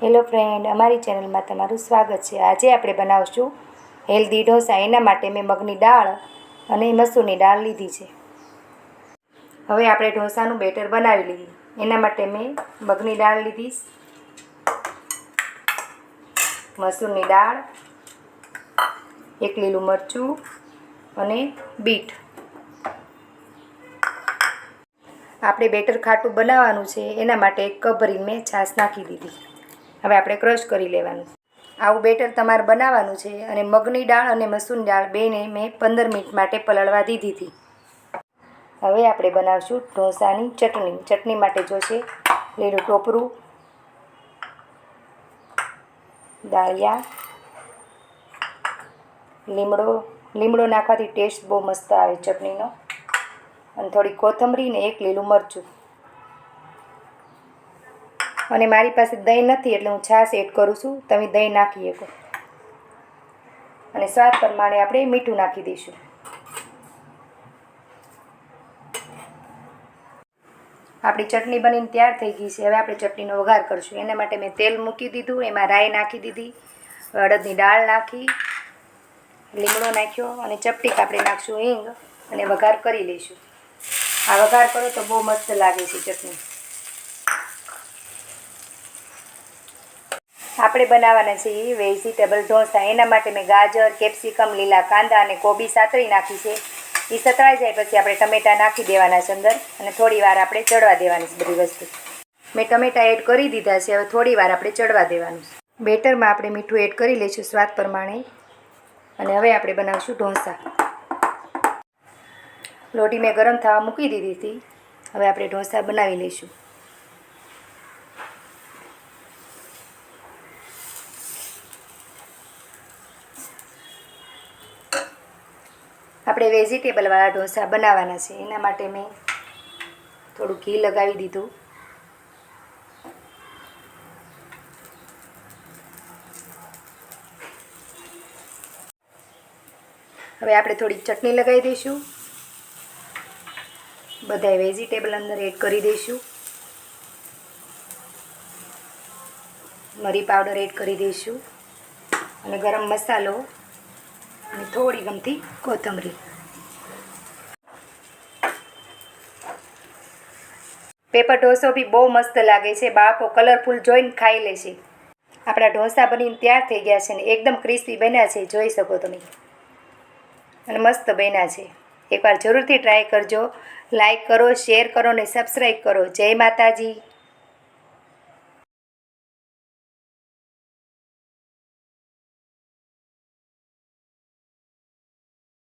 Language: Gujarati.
હેલો ફ્રેન્ડ, અમારી ચેનલમાં તમારું સ્વાગત છે। આજે આપણે બનાવશું હેલ્ધી ઢોસા। એના માટે મેં મગની દાળ અને મસૂરની દાળ લીધી છે। હવે આપણે ઢોસાનું બેટર બનાવી લઈએ। એના માટે મેં મગની દાળ લીધી, મસૂરની દાળ, એક લીલું મરચું અને બીટ। આપણે બેટર ખાટું બનાવવાનું છે, એના માટે એક કપ ભરીને મેં છાશ નાખી દીધી। હવે આપણે ક્રશ કરી લેવાનું। આવું બેટર તમારે બનાવવાનું છે। અને મગની દાળ અને મસૂરની દાળ બેને મેં 15 મિનિટ માટે પલળવા દીધી હતી। હવે આપણે બનાવશું ઢોસાની ચટણી। ચટણી માટે જોશે લીલું ટોપરું, દાળિયા, લીમડો નાખવાથી ટેસ્ટ બહુ મસ્ત આવે ચટણીનો, અને થોડી કોથમરી ને એક લીલું મરચું। અને મારી પાસે દહીં નથી એટલે હું છાશ એડ કરું છું, તમે દહીં નાખી શકો। અને સ્વાદ પ્રમાણે આપણે મીઠું નાખી દઈશું। આપણી ચટણી બનીને તૈયાર થઈ ગઈ છે। હવે આપણે ચટણીનો વઘાર કરીશું। એના માટે મેં તેલ મૂકી દીધું, એમાં રાઈ નાખી દીધી, અડદની દાળ નાખી, લીમડો નાખ્યો અને ચપટીક આપણે નાખશું હિંગ અને વઘાર કરી લઈશું। આ વઘાર કરો તો બહુ મસ્ત લાગે છે ચટણી। આપણે બનાવવાના છે વેજીટેબલ ઢોસા। એના માટે મેં ગાજર, કેપ્સિકમ, લીલા કાંદા અને કોબી સાતળી નાખી છે। એ સતળાઈ જાય પછી આપણે ટમેટાં નાખી દેવાના છે અંદર, અને થોડી વાર આપણે ચડવા દેવાની છે બધી વસ્તુ। મેં ટમેટાં એડ કરી દીધા છે, હવે થોડી વાર આપણે ચડવા દેવાનું છે। બેટરમાં આપણે મીઠું એડ કરી લઈશું સ્વાદ પ્રમાણે, અને હવે આપણે બનાવીશું ઢોસા। લોટી મેં ગરમ થવા મૂકી દીધી હતી। હવે આપણે ઢોસા બનાવી લઈશું। આપણે વેજીટેબલવાળા ઢોસા બનાવવાના છે। એના માટે મેં થોડું ઘી લગાવી દીધું, હવે આપણે થોડી ચટણી લગાવી દઈશું, બધાય વેજીટેબલ અંદર એડ કરી દઈશું, મરી પાવડર એડ કરી દઈશું, અને ગરમ મસાલો અને થોડી ગમતી કોથમરી। પેપર ઢોસો બી બહુ મસ્ત લાગે છે, બાળકો કલરફુલ જોઈને ખાઈ લેશે। આપણા ઢોસા બનીને તૈયાર થઈ ગયા છે ને એકદમ ક્રિસ્પી બન્યા છે, જોઈ શકો તમે, અને મસ્ત બન્યા છે। એકવાર જરૂરથી ટ્રાય કરજો। લાઈક કરો, શેર કરો અને સબસ્ક્રાઈબ કરો। જય માતાજી।